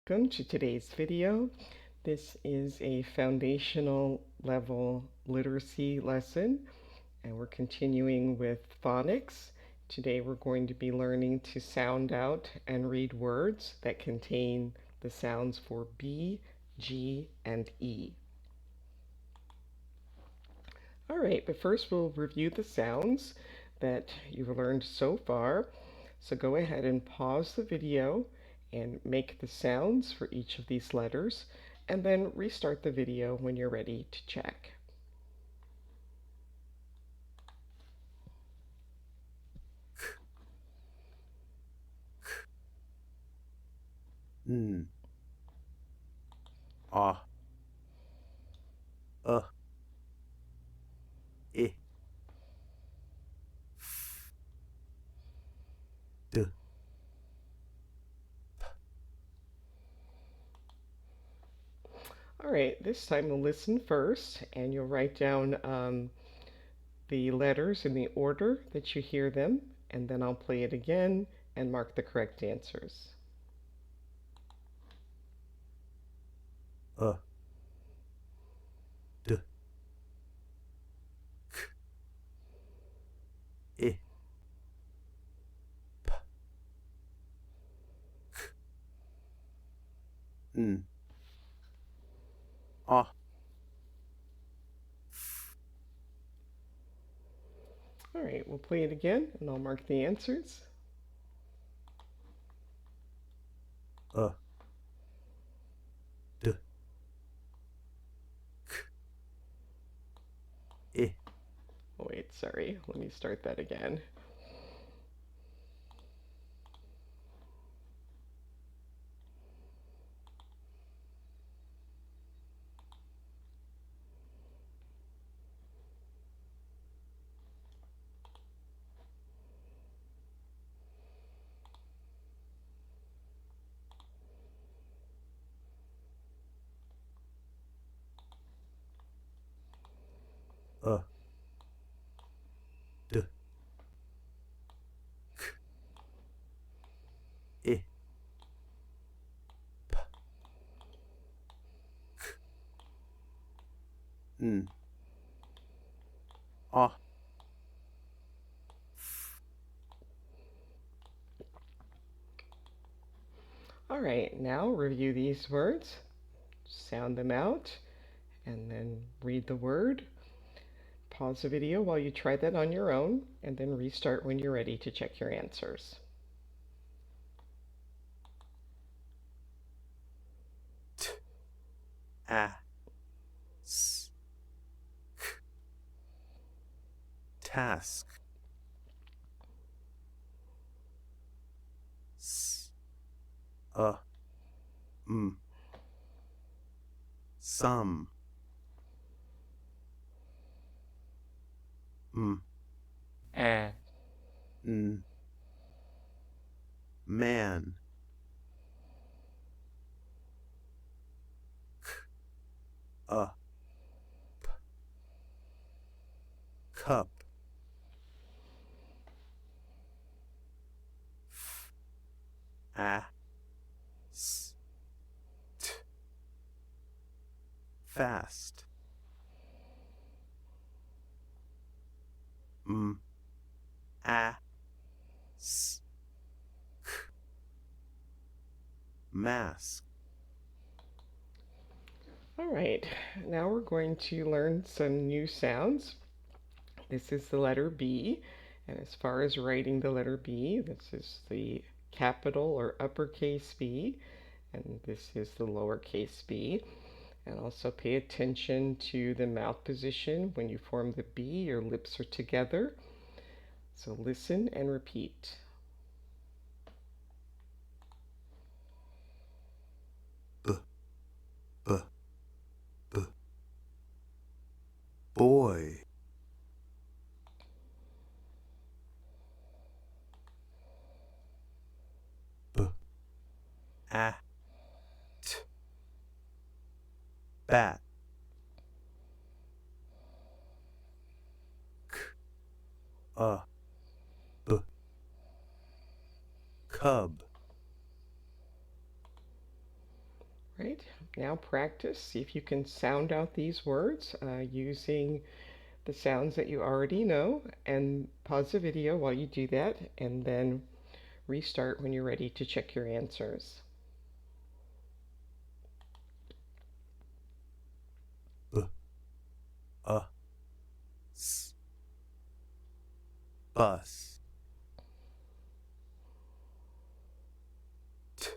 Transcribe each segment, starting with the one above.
Welcome to today's video. This is a foundational level literacy lesson, and we're continuing with phonics. Today we're going to be learning to sound out and read words that contain the sounds for B, G, and E. All right, but first we'll review the sounds that you've learned so far. So go ahead and pause the video and make the sounds for each of these letters, and then restart the video when you're ready to check. N, A, I, F, D, All right, this time we'll listen first, and you'll write down the letters in the order that you hear them, and then I'll play it again and mark the correct answers. D, I, P, N, A, F, All right, we'll play it again, and I'll mark the answers. D, I, Oh, wait, sorry. Let me start that again. D, I, P, N, A, F. All right, now review these words, sound them out, and then read the word. Pause the video while you try that on your own, and then restart when you're ready to check your answers. T, A, S, K, task, S, M, some, M, N, man, P, cup, F, A, S, T, fast, M, A, S, K, mask. All right, now we're going to learn some new sounds. This is the letter B, and as far as writing the letter B, this is the capital or uppercase B, and this is the lowercase b. And also pay attention to the mouth position. When you form the B, your lips are together. So listen and repeat. B, B, B, boy, B, A, T, bat, K, B, cub, Right, now practice. See if you can sound out these words using the sounds that you already know, and pause the video while you do that, and then restart when you're ready to check your answers. B, s, bus, t,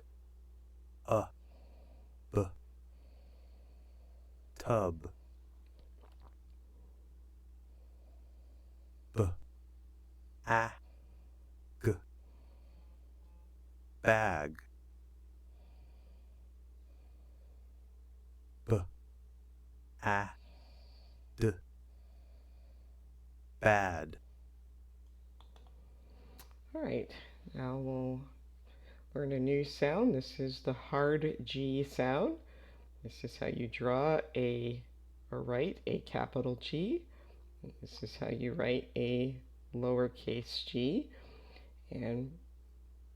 b, tub, b, g, bag, b, d, bad. All right, now we'll learn a new sound. This is the hard G sound. This is how you draw a or write a capital G. This is how you write a lowercase g. And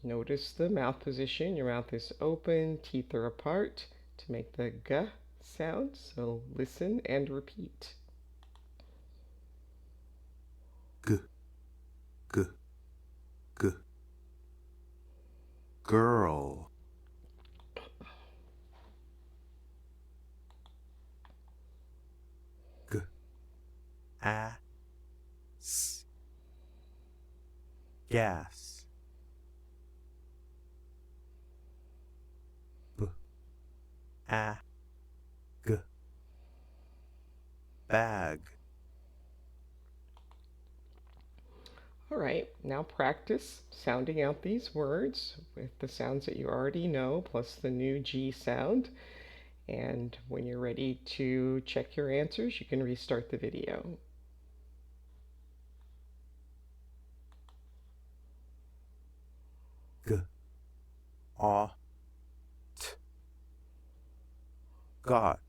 notice the mouth position. Your mouth is open, teeth are apart to make the g sound. So listen and repeat. G, g, g, girl, g, s, gas, b, g, bag. All right, now practice sounding out these words with the sounds that you already know, plus the new G sound. And when you're ready to check your answers, you can restart the video. G, t, got,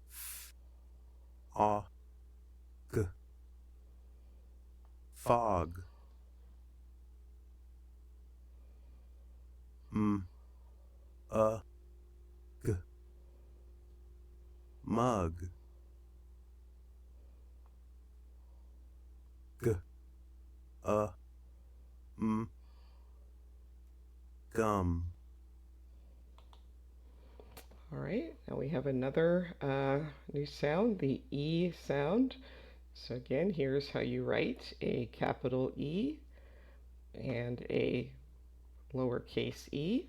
f, g, fog, m, g, mug, g, m, gum. All right, now we have another new sound, the E sound. So again, here's how you write a capital E and a lowercase e.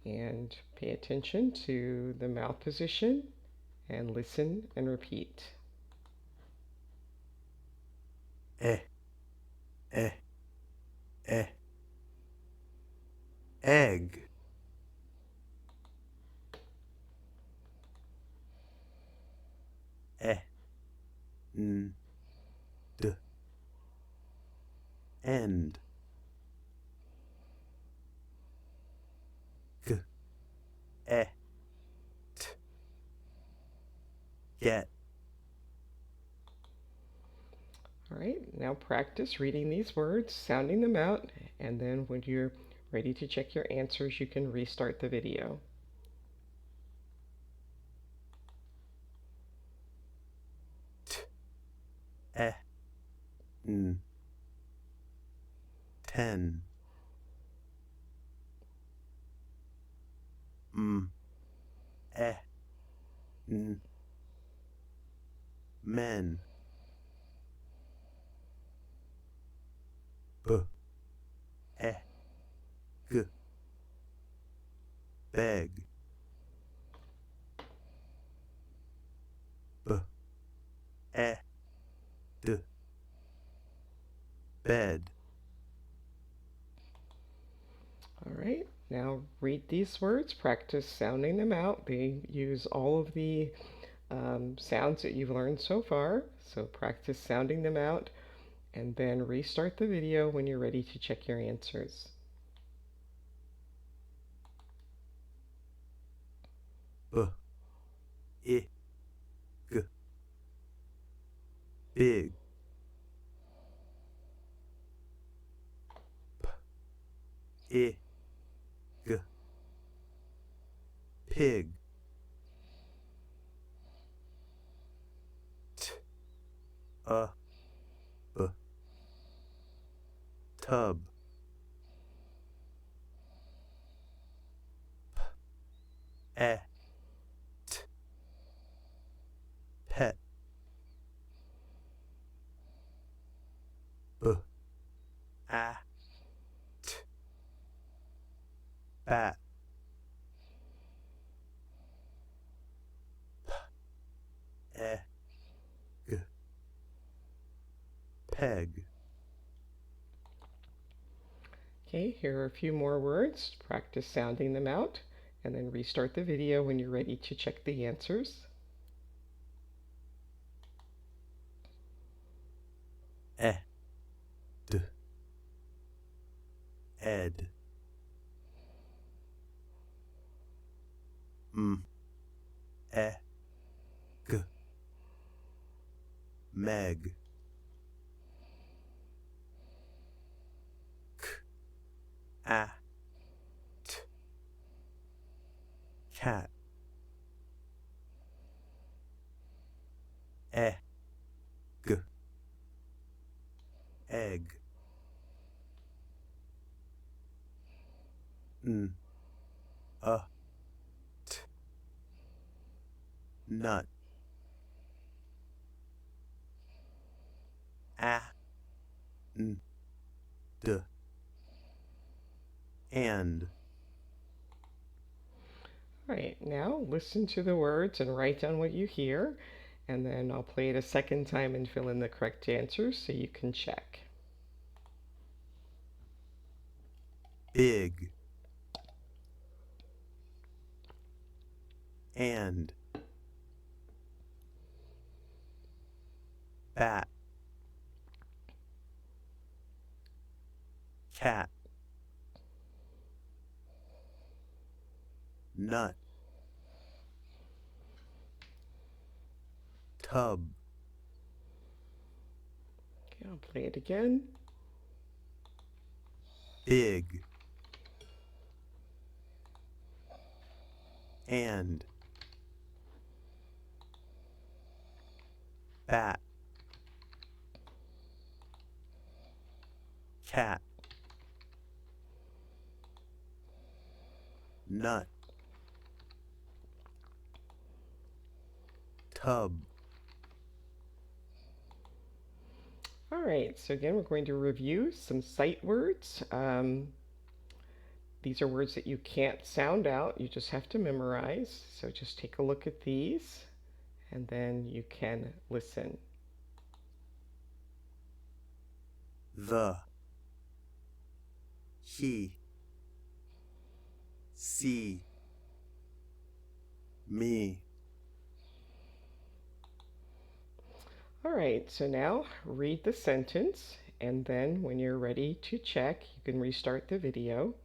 And pay attention to the mouth position and listen and repeat. Eh, eh, eh, egg, eh, n, d, end, g, t, get. All right, now practice reading these words, sounding them out, and then when you're ready to check your answers, you can restart the video. T, n, 10, m, n, men, b, g, beg, b, d, bed. All right, now read these words, practice sounding them out. They use all of the sounds that you've learned so far, so practice sounding them out and then restart the video when you're ready to check your answers. B, I, g, big, p, I, G. Pig. T. B. Tub. E. T. Pet. B. A. T. Bat. E. G. Peg. Okay, here are a few more words. Practice sounding them out and then restart the video when you're ready to check the answers. E. D. Ed. M. E. G. Meg. K. A. T. Cat. E. G. Egg. N. T. Nut. A. N. D. And. All right, now listen to the words and write down what you hear, and then I'll play it a second time and fill in the correct answers so you can check. Big. And. Bat. Cat. Nut. Tub. Okay, I'll play it again. Big. And. Bat. Cat. Nut. Tub. All right, so again, we're going to review some sight words. These are words that you can't sound out, you just have to memorize. So just take a look at these, and then you can listen. The. He. See. Me. All right, so now read the sentence, and then when you're ready to check, you can restart the video.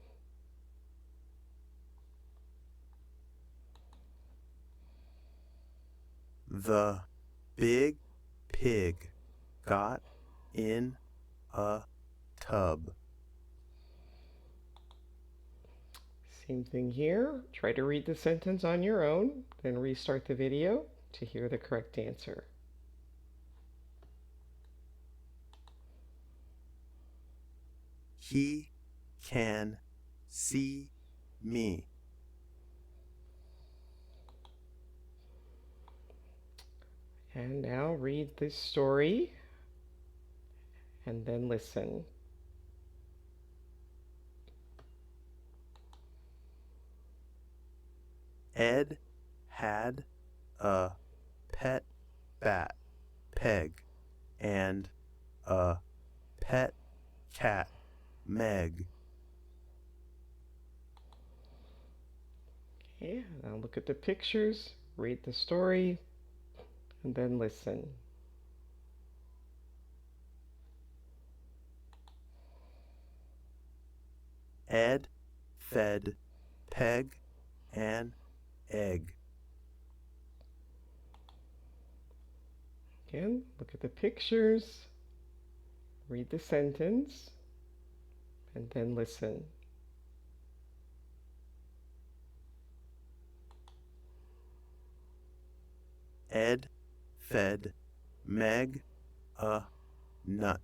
The big pig got in a tub. Same thing here. Try to read the sentence on your own, then restart the video to hear the correct answer. He can see me. And now read this story and then listen. Ed had a pet bat, Peg, and a pet cat, Meg. Okay, now look at the pictures, read the story, and then listen. Ed fed Peg an egg. Again, look at the pictures, read the sentence, and then listen. Ed fed Meg a nut.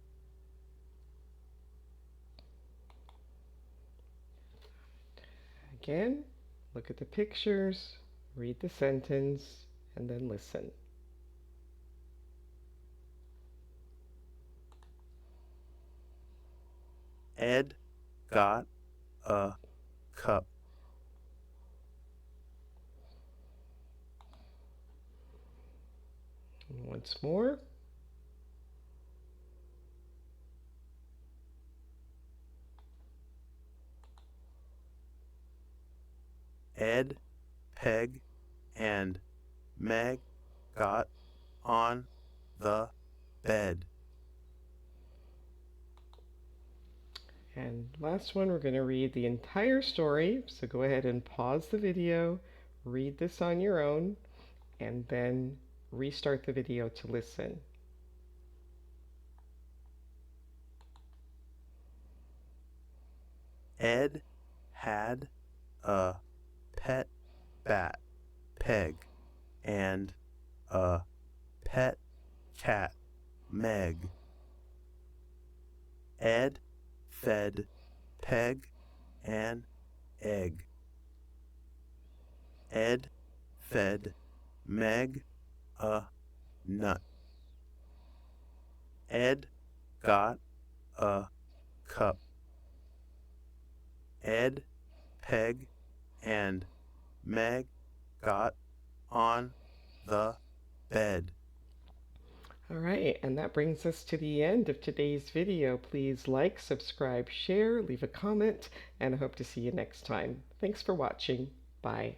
Again, look at the pictures, read the sentence, and then listen. Ed got a cup. And once more. Ed, Peg, and Meg got on the bed. And last one, we're going to read the entire story. So go ahead and pause the video, read this on your own, and then restart the video to listen. Ed had a pet bat, Peg, and a pet cat, Meg. Ed fed Peg an egg. Ed fed Meg a nut. Ed got a cup. Ed, Peg, and Meg got on the bed. All right, and that brings us to the end of today's video. Please like, subscribe, share, leave a comment, and I hope to see you next time. Thanks for watching. Bye.